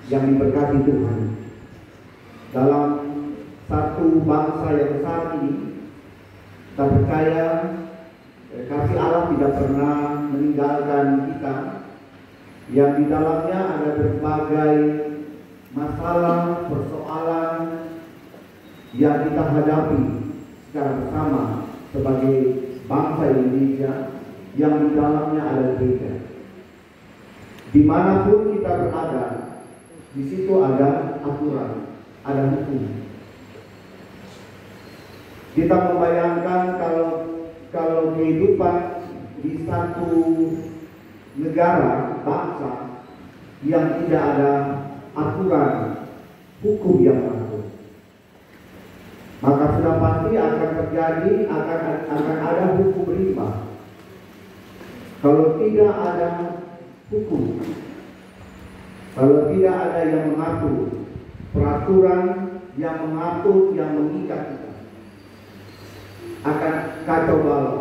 yang diberkati Tuhan dalam satu bangsa yang saat ini kita percaya kasih Allah tidak pernah meninggalkan kita, yang di dalamnya ada berbagai masalah, persoalan yang kita hadapi secara bersama sebagai bangsa Indonesia, yang di dalamnya ada gereja. Dimanapun kita berada, di situ ada aturan, ada hukum. Kita membayangkan kalau kehidupan di satu negara, bangsa yang tidak ada aturan hukum yang mengatur, maka sudah pasti akan terjadi, akan ada hukum rimba. Kalau tidak ada hukum, kalau tidak ada yang mengatur, peraturan yang mengatur, yang mengikat kita, akan kacau balau.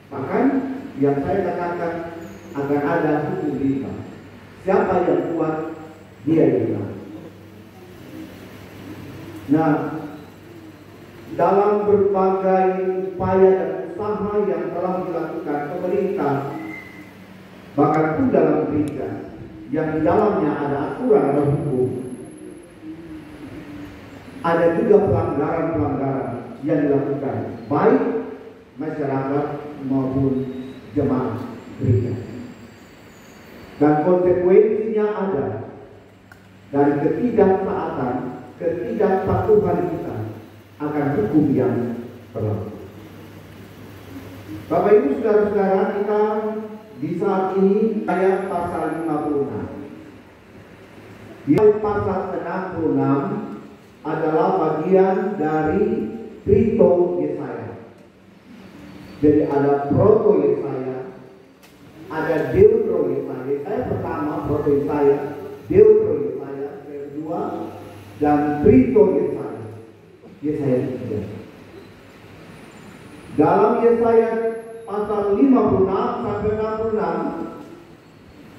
Bahkan yang saya katakan akan ada hukum rimba. Siapa yang kuat, dia yang menang. Nah, dalam berbagai upaya dan usaha yang telah dilakukan pemerintah, bahkan pun dalam gereja, yang di dalamnya ada aturan dan hukum, ada juga pelanggaran-pelanggaran yang dilakukan baik masyarakat maupun jemaat gereja, dan konsekuensinya ada dari ketidaktaatan, ketidakpatuhan kita akan hukum yang berlaku. Bapak Ibu saudara-saudara, kita di saat ini ayat pasal 56. Di pasal 66 adalah bagian dari Trito Yesaya. Jadi ada Proto Yesaya, ada Deutero Yesaya. Yesaya pertama, Proto Yesaya, Deutero Yesaya kedua, dan Trito Yesaya, Yesaya ketiga. Dalam Yesaya pasal 56 sampai 66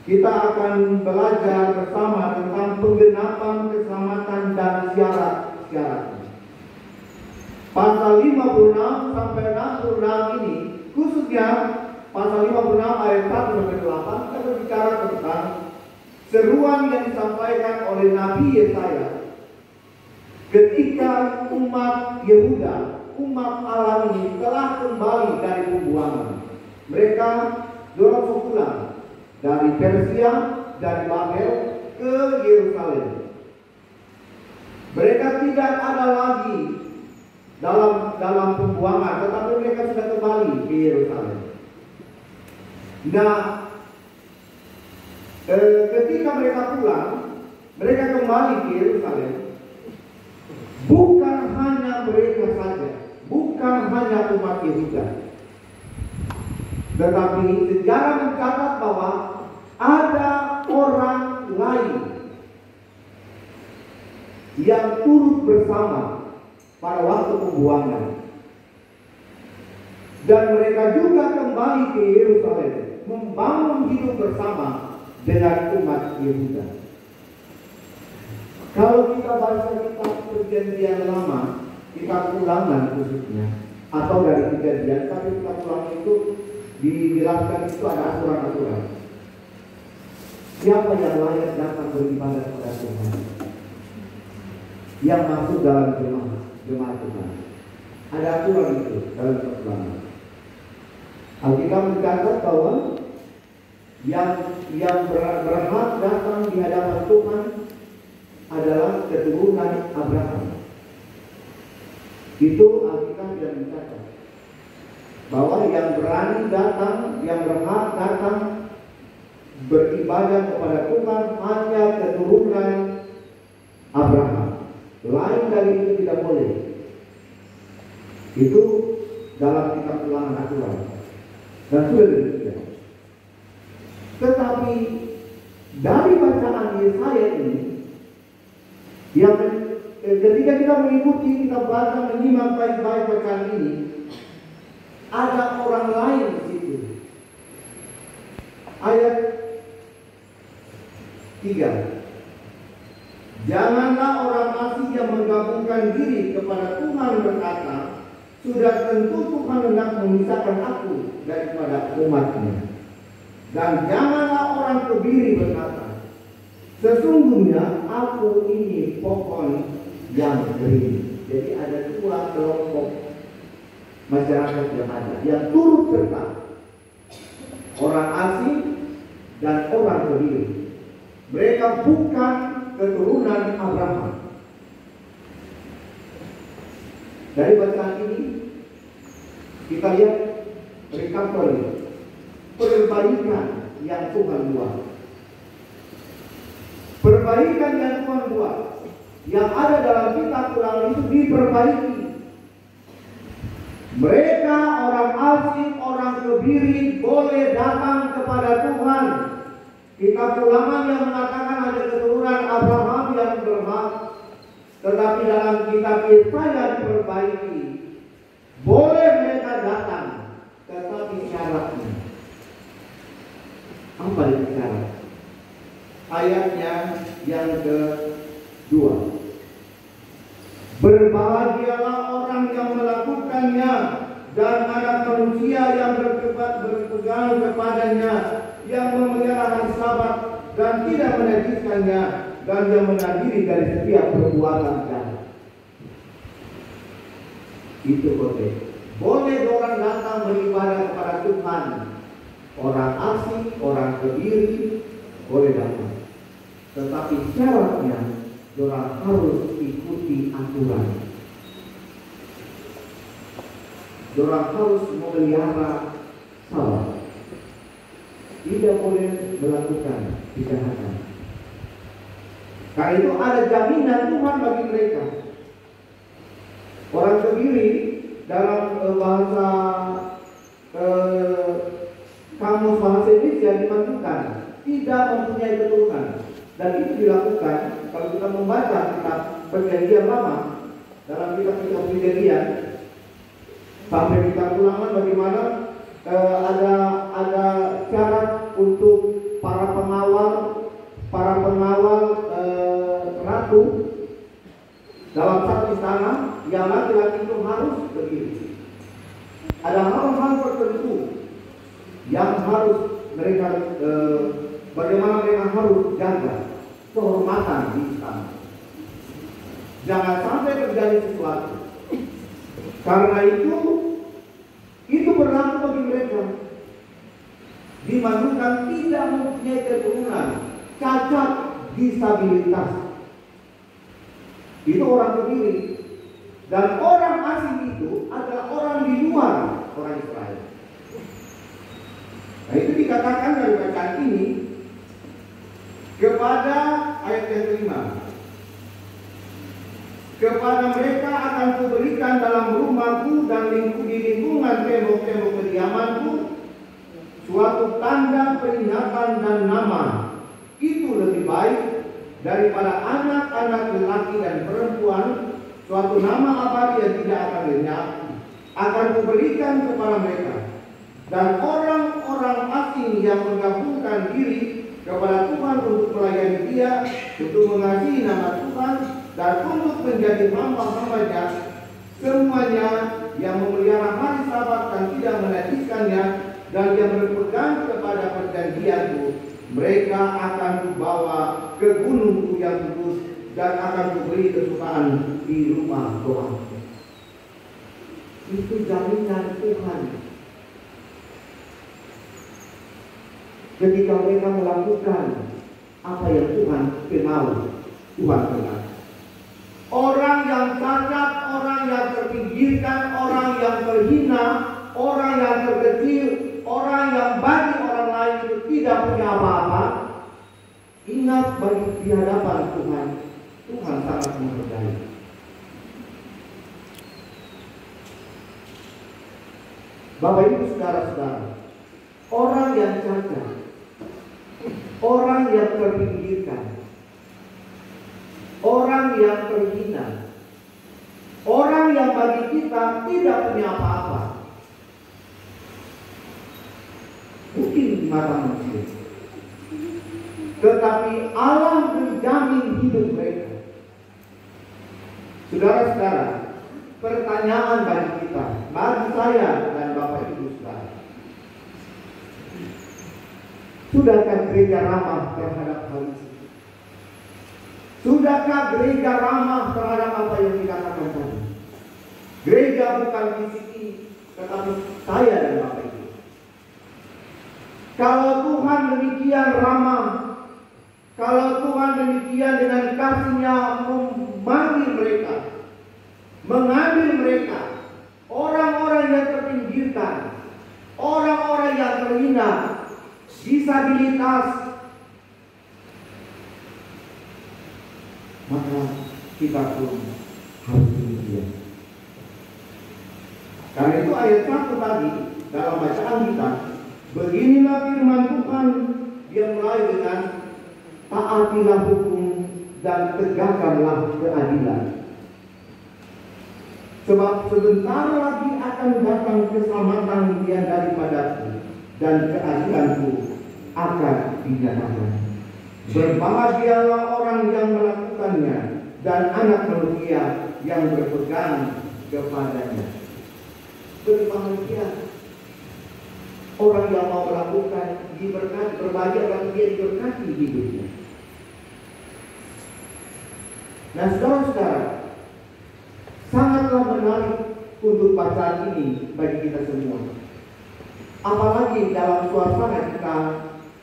kita akan belajar bersama tentang penggenapan keselamatan dan syarat-syaratnya. Pasal 56 sampai 66 ini, khususnya pasal 56 ayat 1 sampai 8, kita berbicara tentang seruan yang disampaikan oleh Nabi Yesaya ketika umat Yehuda, umat Allah ini telah kembali dari pembuangan. Mereka dorong pulang dari Persia, dari Babel ke Yerusalem. Mereka tidak ada lagi dalam pembuangan, tetapi mereka sudah kembali ke Yerusalem. Nah, ketika mereka pulang, mereka kembali ke Yerusalem. Bukan hanya mereka saja, bukan hanya umat Yehuda, tetapi sejarah mencatat bahwa ada orang lain yang turut bersama pada waktu pembuangan, dan mereka juga kembali ke Yerusalem membangun hidup bersama dengan umat Yehuda. Kalau kita baca kitab Perjanjian Lama, kitab Ulangan khususnya, atau dari Perjanjian, tapi kitab Ulangan itu dijelaskan itu ada aturan-aturan. Siapa yang layak datang beribadah kepada Tuhan, yang masuk dalam jemaat Tuhan, ada aturan itu dalam kitab Ulangan. Alkitab mencatat bahwa yang berhak datang di hadapan Tuhan adalah keturunan Abraham. Itu Alkitab tidak mencatat bahwa yang berani datang, yang berhak datang beribadah kepada Tuhan hanya keturunan Abraham. Lain dari itu tidak boleh. Itu dalam kitab Ulangan pertentangan aturan. Dan sudah demikian. Tetapi dari bacaan Yesaya ini, yang ketika kita mengikuti, kita baca, menyimak baik-baik bacaan ini, ada orang lain di situ. Ayat 3. Janganlah orang asing yang menggabungkan diri kepada Tuhan berkata, sudah tentu Tuhan hendak memisahkan aku daripada umatnya. Dan janganlah orang kebiri berkata, sesungguhnya aku ini pohon yang kering. Jadi ada dua kelompok masyarakat yang ada, yang turut serta, orang asing dan orang kebiri. Mereka bukan keturunan Abraham. Dari bacaan ini kita lihat recovery, perbaikan yang Tuhan buat. Perbaikan yang Tuhan buat, yang ada dalam kitab Ulangan itu diperbaiki. Mereka orang asing, orang kebiri boleh datang kepada Tuhan. Kitab Ulangan yang mengatakan ada keturunan Abraham yang berhak, tetapi dalam kitab Yesaya diperbaiki. Boleh mereka datang, tetapi syaratnya. Apa itu syarat? Ayatnya yang kedua. Berbahagialah orang yang melakukannya, dan anak manusia yang berpegang kepadanya, yang memelihara hari Sabat dan tidak menajiskannya, dan yang menadiri dari setiap perbuatan jahat. Itu boleh. Boleh orang datang beribadah kepada Tuhan. Orang asing, orang kebiri boleh datang. Tetapi syaratnya orang harus ikuti aturan. Orang harus memelihara salat. Tidak boleh melakukan kejahatan. Karena itu ada jaminan Tuhan bagi mereka. Orang kebiri dalam bahasa kamus bahasa Indonesia dimasukkan tidak mempunyai keturunan, dan itu dilakukan kalau kita membaca kitab Perjanjian Lama, dalam kitab-kitab Perjanjian sampai kitab Ulangan, bagaimana ada syarat untuk para pengawal ratu dalam satu istana, yang laki-laki itu harus berdiri. Ada hal-hal tertentu yang harus mereka bagaimana mereka harus jaga kehormatan di istana. Jangan sampai terjadi sesuatu. Karena itu berlaku bagi mereka. Dimasukkan tidak mempunyai keturunan, cacat disabilitas. Itu orang kebiri. Dan orang asing itu adalah orang di luar orang Israel. Nah, itu dikatakan dari bacaan ini kepada ayat yang kelima. Kepada mereka akan kuberikan dalam rumahku dan di lingkungan tembok-tembok kediamanku suatu tanda peringatan dan nama. Itu lebih baik daripada anak-anak lelaki dan perempuan, suatu nama abadi yang tidak akan lenyap, akan kuberikan kepada mereka. Dan orang-orang asing yang menggabungkan diri kepada Tuhan untuk melayani Dia, untuk mengasihi nama Tuhan, dan untuk menjadi hamba-hambanya, semuanya yang memelihara hari Sabat dan tidak menajiskannya, dan yang berpegang kepada perjanjianku, mereka akan kubawa ke gunungku yang kudus, dan akan kuberi kesukaan di rumah Tuhan. Itu jaminan Tuhan. Ketika mereka melakukan apa yang Tuhan mau, Tuhan kenal. Orang yang cacat, orang yang terpinggirkan, orang yang terhina, orang yang terkecil, orang yang bagi orang lain itu tidak punya apa-apa, ingat bagi di hadapan Tuhan, Tuhan sangat menghargai. Bapak Ibu saudara-saudara, orang yang cacat, orang yang terpinggirkan, orang yang terhina, orang yang bagi kita tidak punya apa-apa, mungkin di mata manusia, tetapi Allah menjamin hidup mereka. Saudara-saudara, pertanyaan bagi kita, bagi saya dan Bapak Ibu saudara, sudahkah gereja ramah terhadap hal itu? Sudahkah gereja ramah terhadap apa yang dikatakan tadi? Gereja bukan fisik ini, tetapi saya dan Bapak Ibu. Kalau Tuhan demikian ramah, kalau Tuhan demikian dengan kasih-Nya memanggil mereka, mengambil mereka, orang-orang yang terpinggirkan, orang-orang yang terhina, disabilitas, maka kita pun harus demikian. Karena itu ayat 1 tadi dalam bacaan kita, beginilah firman Tuhan, dia mulai dengan taatilah hukum dan tegakkanlah keadilan. Sebab sebentar lagi akan datang keselamatan yang daripadaku, dan keadilanku akan dinyatakan. Berbahagialah orang yang melakukannya, dan anak manusia yang berpegang kepadanya. Berbahagia orang yang mau melakukan, diberkati. Berbahagia orang dia diberkati hidupnya. Nah saudara-saudara, sangatlah menarik untuk bacaan ini bagi kita semua. Apalagi dalam suasana kita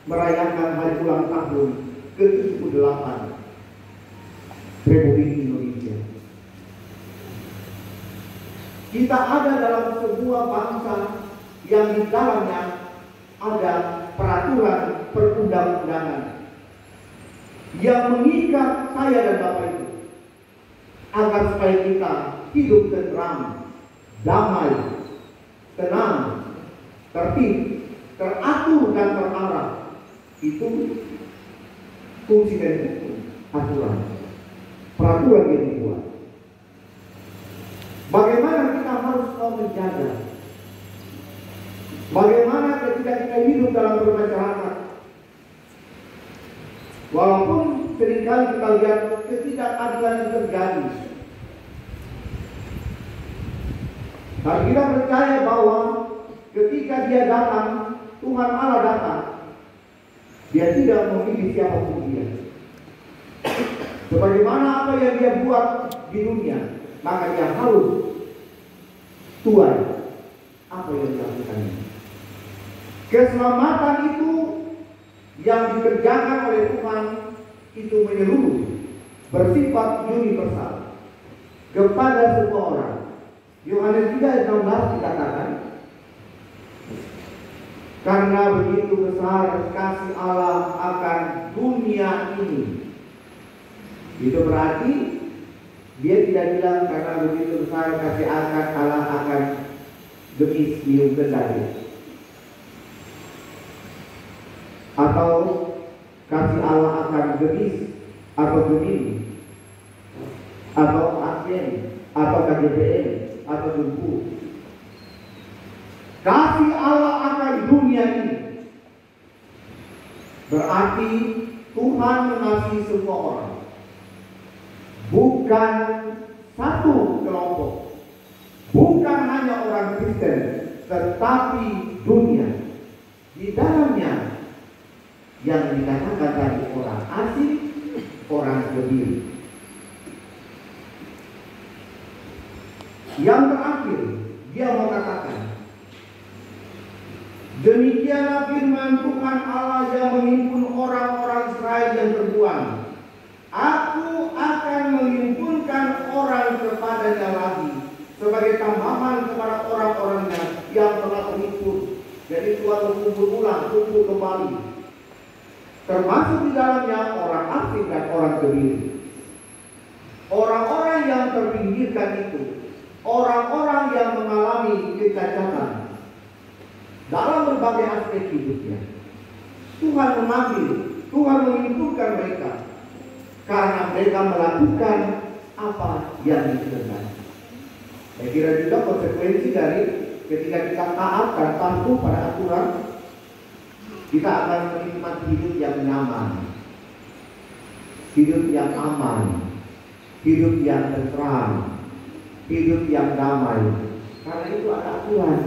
merayakan hari ulang tahun ke-78 Republik Indonesia. Kita ada dalam sebuah bangsa yang di dalamnya ada peraturan perundang-undangan yang mengikat saya dan Bapak Ibu agar supaya kita hidup tentram, damai, tenang, tertib, teratur dan terarah. Itu fungsi dari hukum, aturan, peraturan yang dibuat. Bagaimana kita harus menjaga? Bagaimana ketika kita hidup dalam bermasyarakat? Walaupun seringkali kita lihat ketidakadilan yang terjadi, tapi kita percaya bahwa ketika dia datang, Tuhan Allah datang, dia tidak memilih siapapun dia. Sebagaimana apa yang dia buat di dunia, maka dia harus tuai apa yang dilakukannya. Keselamatan itu yang dikerjakan oleh Tuhan itu menyeluruh, bersifat universal kepada semua orang. Yohanes 3:16 dikatakan, karena begitu besar kasih Allah akan dunia ini. Itu berarti dia tidak bilang karena begitu besar kasih Allah akan gemis minum kendali, atau kasih Allah akan gemis atau gemini, atau agen, atau KJPN, atau jumpu. Kasih Allah akan dunia ini berarti Tuhan mengasihi semua orang, bukan satu kelompok, bukan hanya orang Kristen, tetapi dunia. Di dalamnya yang dikatakan tadi orang asing, orang sendiri. Yang terakhir, dia mau katakan, demikianlah firman Tuhan Allah yang menghimpun orang-orang Israel yang terbuang. Aku akan menghimpunkan orang kepadanya lagi sebagai tambahan kepada orang-orangnya yang telah terhimpun. Jadi Tuhan mengumpul ulang, kumpul kembali, termasuk di dalamnya orang asing dan orang sendiri. Orang-orang yang terpinggirkan itu, orang-orang yang mengalami kecacatan, berbagai aspek hidupnya. Tuhan memanggil, Tuhan menghidupkan mereka karena mereka melakukan apa yang dikehendaki. Saya kira juga konsekuensi dari ketika kita taat dan patuh pada aturan, kita akan menikmati hidup yang nyaman, hidup yang aman, hidup yang tentram, hidup yang damai. Karena itu ada aturan.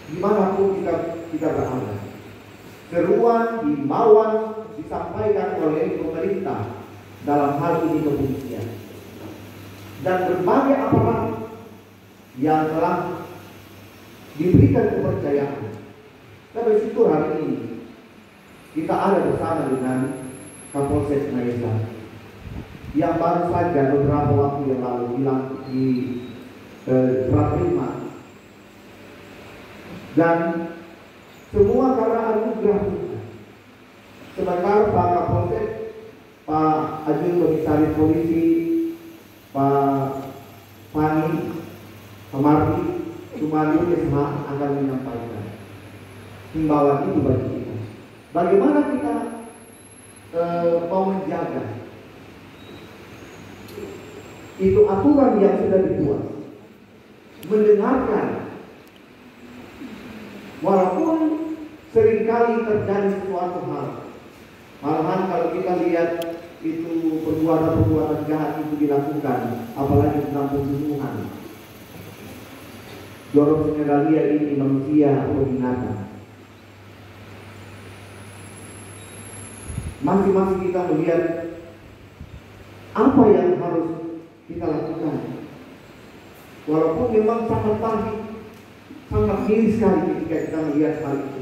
Dimanapun kita berada, seruan, himbauan disampaikan oleh pemerintah dalam hal ini kepolisian dan berbagai aparat yang telah diberikan kepercayaan. Dari situ hari ini kita ada bersama dengan Kapolsek Maesa yang baru saja beberapa waktu yang lalu bilang di Serah Terima, dan semua karena anugerah Tuhan. Sementara Pak Kapolsek, Pak Ajun Komisaris Polisi, Pak Fani, Pak Marti, Sumardi SH akan menyampaikan himbauan itu bagi kita. Bagaimana kita mau menjaga itu aturan yang sudah dibuat, mendengarkan, walaupun seringkali terjadi suatu hal. Malahan kalau kita lihat itu perbuatan-perbuatan jahat itu dilakukan, apalagi tentang pembunuhan, jorok senegalia ini manusia atau binatang. Masing-masing kita melihat apa yang harus kita lakukan. Walaupun memang sangat pahit, sangat miris sekali ketika kita melihat hal itu.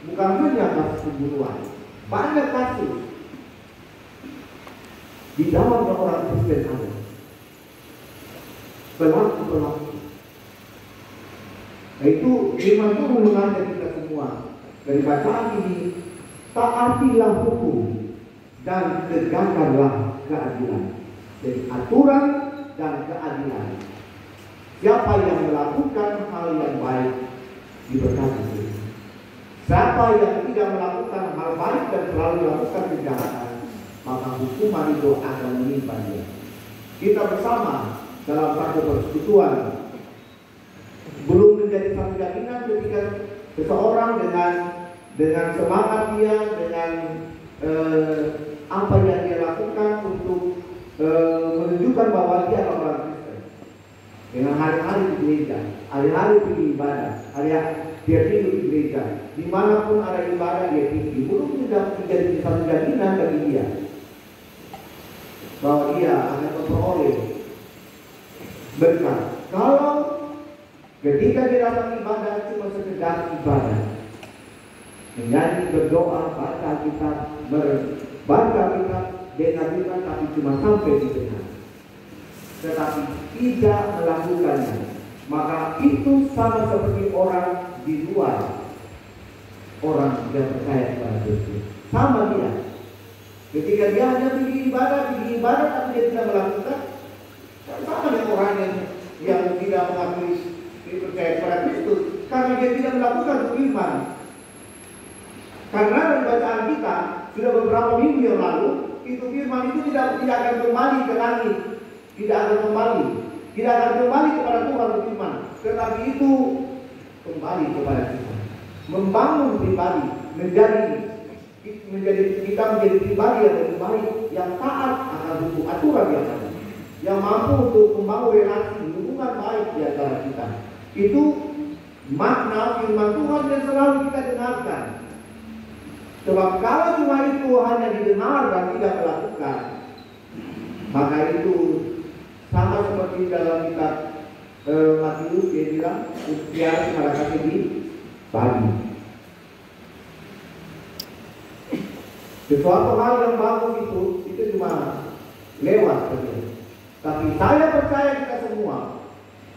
Bukan hanya kasus pembunuhan, banyak kasus di dalam orang Kristen ada pelaku-pelaku. Itu firman Tuhan mengajak kita semua dari bacaan ini, taatilah hukum dan tegakkanlah keadilan. Jadi aturan dan keadilan. Siapa yang melakukan hal yang baik diberkati Tuhan. Siapa yang tidak melakukan hal baik dan selalu melakukan kejahatan, maka hukuman itu akan menimpa dia. Kita bersama dalam satu persekutuan, belum menjadi satu jaminan ketika seseorang dengan semangat dia, dengan apa yang dia lakukan untuk menunjukkan bahwa dia adalah orang Kristen. Dengan hari-hari di gereja, hari-hari pergi ibadah, hari-hari dia tidur di gereja, dimanapun ada ibadah dia tinggi, belum tidak menjadi satu jaminan bagi dia bahwa dia akan memperoleh berkat. Kalau ketika dia datang ibadah cuma sekedar ibadah, menyanyi, berdoa, baca kitab, membaca kitab, dengar, tapi cuma sampai di tengah, tetapi tidak melakukannya, maka itu sama seperti orang di luar, orang yang percaya kepada Kristus. Sama dia, ketika dia hanya pergi ibadah tapi dia tidak melakukan, sama dengan orang yang tidak mengakui percaya kepada Kristus karena dia tidak melakukan firman. Karena dari bacaan kita sudah beberapa minggu yang lalu, itu firman itu tidak akan kembali ke langit, tidak akan kembali kepada Tuhan firman, tetapi itu kembali kepada kita, membangun pribadi, menjadi kita menjadi pribadi yang lebih baik, yang taat akan hukum aturan yang ada, yang mampu untuk membangun relasi hubungan baik di antara kita. Itu makna firman Tuhan yang selalu kita dengarkan. Sebab kalau cuma itu hanya didengar dan tidak melakukan, maka itu sama seperti dalam kitab Matius, dia bilang usia pada kaki di pagi. Sesuatu hal yang bagus itu cuma lewat saja. Tapi saya percaya kita semua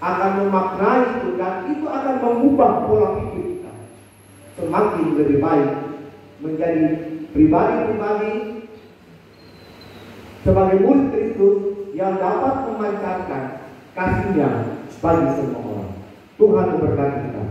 akan memaknai itu, dan itu akan mengubah pola pikir kita semakin lebih baik, menjadi pribadi-pribadi sebagai murid Kristus yang dapat memancarkan kasih-Nya bagi semua orang. Tuhan memberkati kita.